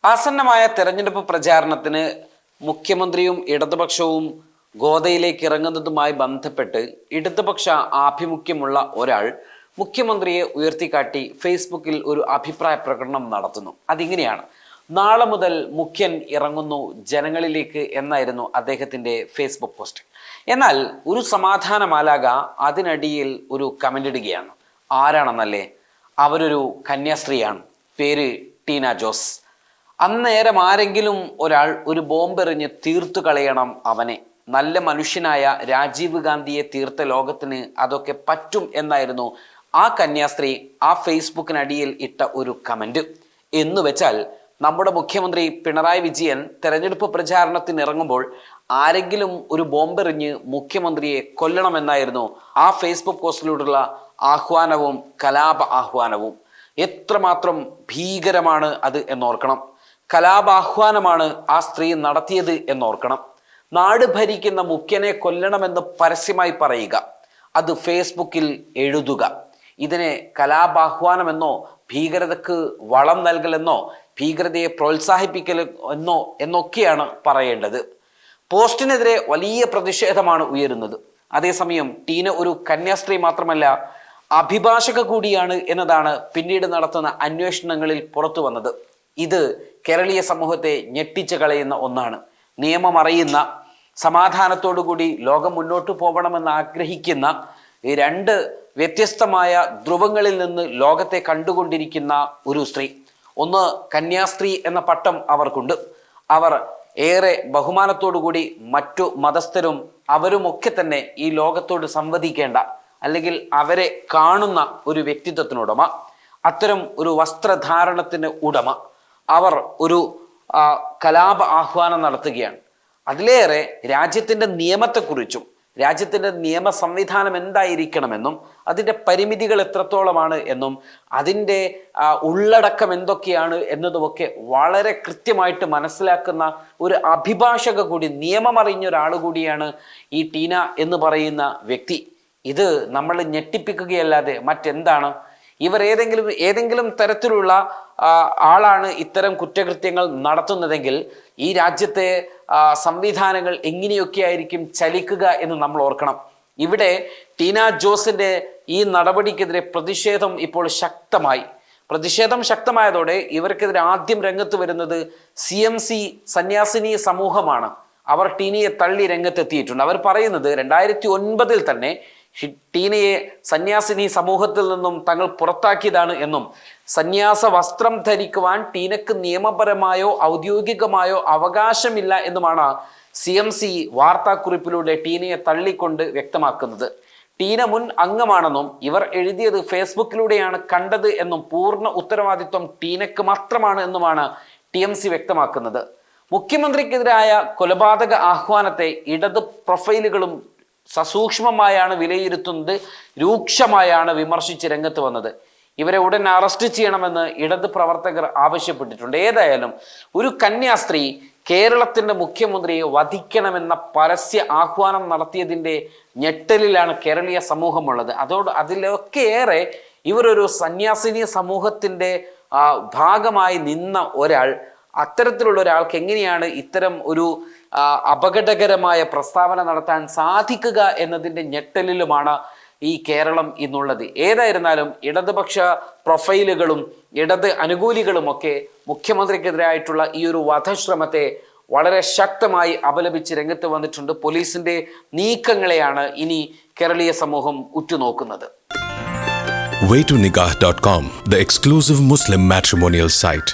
ആസന്നമായ തെരഞ്ഞെടുപ്പ് പ്രചാരണത്തിന് മുഖ്യമന്ത്രിയും ഇടതുപക്ഷവും ഗോദയിലേക്ക് ഇറങ്ങുന്നതുമായി ബന്ധപ്പെട്ട് ഇടതുപക്ഷ ആഭിമുഖ്യമുള്ള ഒരാൾ മുഖ്യമന്ത്രിയെ ഉയർത്തിക്കാട്ടി ഫേസ്ബുക്കിൽ ഒരു അഭിപ്രായ പ്രകടനം നടത്തുന്നു. അതിങ്ങനെയാണ്: നാളെ മുതൽ മുഖ്യൻ ഇറങ്ങുന്നു ജനങ്ങളിലേക്ക് എന്നായിരുന്നു അദ്ദേഹത്തിൻ്റെ ഫേസ്ബുക്ക് പോസ്റ്റ്. എന്നാൽ ഒരു സമാധാന മാലാക അതിനടിയിൽ ഒരു കമൻ്റ് ഇടുകയാണ്. ആരാണെന്നല്ലേ? അവരൊരു കന്യാസ്ത്രീയാണ്. പേര് ടീന ജോസ്. അന്നേരം ആരെങ്കിലും ഒരാൾ ഒരു ബോംബെറിഞ്ഞ് തീർത്തു കളയണം അവനെ. നല്ല മനുഷ്യനായ രാജീവ് ഗാന്ധിയെ തീർത്ത ലോകത്തിന് അതൊക്കെ പറ്റും എന്നായിരുന്നു ആ കന്യാസ്ത്രീ ആ ഫേസ്ബുക്കിനടിയിൽ ഇട്ട ഒരു കമൻറ്റ്. എന്ന് വെച്ചാൽ നമ്മുടെ മുഖ്യമന്ത്രി പിണറായി വിജയൻ തെരഞ്ഞെടുപ്പ് പ്രചാരണത്തിന് ഇറങ്ങുമ്പോൾ ആരെങ്കിലും ഒരു ബോംബെറിഞ്ഞ് മുഖ്യമന്ത്രിയെ കൊല്ലണമെന്നായിരുന്നു ആ ഫേസ്ബുക്ക് പോസ്റ്റിലൂടെയുള്ള ആഹ്വാനവും കലാപ ആഹ്വാനവും. എത്രമാത്രം ഭീകരമാണ് അത് എന്നോർക്കണം. കലാപാഹ്വാനമാണ് ആ സ്ത്രീ നടത്തിയത് എന്നോർക്കണം. നാട് ഭരിക്കുന്ന മുഖ്യനെ കൊല്ലണമെന്ന് പരസ്യമായി പറയുക, അത് ഫേസ്ബുക്കിൽ എഴുതുക, ഇതിനെ കലാപാഹ്വാനമെന്നോ ഭീകരതക്ക് വളം നൽകലെന്നോ ഭീകരതയെ പ്രോത്സാഹിപ്പിക്കൽ എന്നൊക്കെയാണ് പറയേണ്ടത്. പോസ്റ്റിനെതിരെ വലിയ പ്രതിഷേധമാണ് ഉയരുന്നത്. അതേസമയം ടീന ഒരു കന്യാസ്ത്രീ മാത്രമല്ല, അഭിഭാഷക കൂടിയാണ് എന്നതാണ് പിന്നീട് നടത്തുന്ന അന്വേഷണങ്ങളിൽ പുറത്തു വന്നത്. ഇത് കേരളീയ സമൂഹത്തെ ഞെട്ടിച്ചു കളയുന്ന ഒന്നാണ്. നിയമം അറിയുന്ന, സമാധാനത്തോടുകൂടി ലോകം മുന്നോട്ട് പോകണമെന്ന് ആഗ്രഹിക്കുന്ന രണ്ട് വ്യത്യസ്തമായ ധ്രുവങ്ങളിൽ നിന്ന് ലോകത്തെ കണ്ടുകൊണ്ടിരിക്കുന്ന ഒരു സ്ത്രീ. ഒന്ന്, കന്യാസ്ത്രീ എന്ന പട്ടം അവർക്കുണ്ട്. അവർ ഏറെ ബഹുമാനത്തോടുകൂടി മറ്റു മതസ്ഥരും അവരുമൊക്കെ തന്നെ ഈ ലോകത്തോട് സംവദിക്കേണ്ട, അല്ലെങ്കിൽ അവരെ കാണുന്ന ഒരു വ്യക്തിത്വത്തിനുടമ, അത്തരം ഒരു വസ്ത്രധാരണത്തിന് ഉടമ. അവർ ഒരു കലാപ ആഹ്വാനം നടത്തുകയാണ്. അതിലേറെ രാജ്യത്തിൻ്റെ നിയമത്തെക്കുറിച്ചും രാജ്യത്തിൻ്റെ നിയമ സംവിധാനം എന്തായിരിക്കണമെന്നും അതിൻ്റെ പരിമിതികൾ എത്രത്തോളമാണ് എന്നും അതിൻ്റെ ഉള്ളടക്കം എന്തൊക്കെയാണ് എന്നതുമൊക്കെ വളരെ കൃത്യമായിട്ട് മനസ്സിലാക്കുന്ന ഒരു അഭിഭാഷക കൂടി, നിയമമറിഞ്ഞ ഒരാൾ കൂടിയാണ് ഈ ടീന എന്ന് പറയുന്ന വ്യക്തി. ഇത് നമ്മൾ ഞെട്ടിപ്പിക്കുകയല്ലാതെ മറ്റെന്താണ്? ഇവർ ഏതെങ്കിലും തരത്തിലുള്ള ആളാണ് ഇത്തരം കുറ്റകൃത്യങ്ങൾ നടത്തുന്നതെങ്കിൽ ഈ രാജ്യത്തെ സംവിധാനങ്ങൾ എങ്ങനെയൊക്കെ ആയിരിക്കും ചലിക്കുക എന്ന് നമ്മൾ ഓർക്കണം. ഇവിടെ ടീന ജോസിന്റെ ഈ നടപടിക്കെതിരെ പ്രതിഷേധം ഇപ്പോൾ ശക്തമായി. പ്രതിഷേധം ശക്തമായതോടെ ഇവർക്കെതിരെ ആദ്യം രംഗത്ത് വരുന്നത് CMC സന്യാസിനി സമൂഹമാണ്. അവർ ടീനയെ തള്ളി രംഗത്തെത്തിയിട്ടുണ്ട്. അവർ പറയുന്നത് 2009 തന്നെ ടീനയെ സന്യാസിനി സമൂഹത്തിൽ നിന്നും തങ്ങൾ പുറത്താക്കിയതാണ് എന്നും സന്യാസ വസ്ത്രം ധരിക്കുവാൻ ടീനക്ക് നിയമപരമായോ ഔദ്യോഗികമായോ അവകാശമില്ല എന്നുമാണ് CMC വാർത്താക്കുറിപ്പിലൂടെ ടീനയെ തള്ളിക്കൊണ്ട് വ്യക്തമാക്കുന്നത്. ടീന മുൻ അംഗമാണെന്നും ഇവർ എഴുതിയത് ഫേസ്ബുക്കിലൂടെയാണ് കണ്ടത് എന്നും പൂർണ്ണ ഉത്തരവാദിത്വം ടീനക്ക് മാത്രമാണ് എന്നുമാണ് TMC വ്യക്തമാക്കുന്നത്. മുഖ്യമന്ത്രിക്കെതിരായ കൊലപാതക ആഹ്വാനത്തെ ഇടത് പ്രൊഫൈലുകളും സസൂക്ഷ്മമായാണ് വിലയിരുത്തുന്നത്, രൂക്ഷമായാണ് വിമർശിച്ച് രംഗത്ത് വന്നത്. ഇവരെ ഉടൻ അറസ്റ്റ് ചെയ്യണമെന്ന് ഇടത് പ്രവർത്തകർ ആവശ്യപ്പെട്ടിട്ടുണ്ട്. ഏതായാലും ഒരു കന്യാസ്ത്രീ കേരളത്തിൻ്റെ മുഖ്യമന്ത്രിയെ വധിക്കണമെന്ന പരസ്യ ആഹ്വാനം നടത്തിയതിൻ്റെ ഞെട്ടലിലാണ് കേരളീയ സമൂഹമുള്ളത്. അതിലൊക്കെയേറെ ഇവരൊരു സന്യാസിനി സമൂഹത്തിൻ്റെ ഭാഗമായി നിന്ന ഒരാൾ, അത്തരത്തിലുള്ള ഒരാൾക്ക് എങ്ങനെയാണ് ഇത്തരം ഒരു അപകടകരമായ പ്രസ്താവന നടത്താൻ സാധിക്കുക എന്നതിൻ്റെ ഞെട്ടലിലുമാണ് ഈ കേരളം ഇന്നുള്ളത്. ഏതായിരുന്നാലും ഇടതുപക്ഷ പ്രൊഫൈലുകളും ഇടത് അനുകൂലികളുമൊക്കെ മുഖ്യമന്ത്രിക്കെതിരായിട്ടുള്ള ഈ ഒരു വധശ്രമത്തെ വളരെ ശക്തമായി അപലപിച്ച് രംഗത്ത് വന്നിട്ടുണ്ട്. പോലീസിന്റെ നീക്കങ്ങളെയാണ് ഇനി കേരളീയ സമൂഹം ഉറ്റുനോക്കുന്നത്. waytonikah.com, the exclusive Muslim matrimonial site.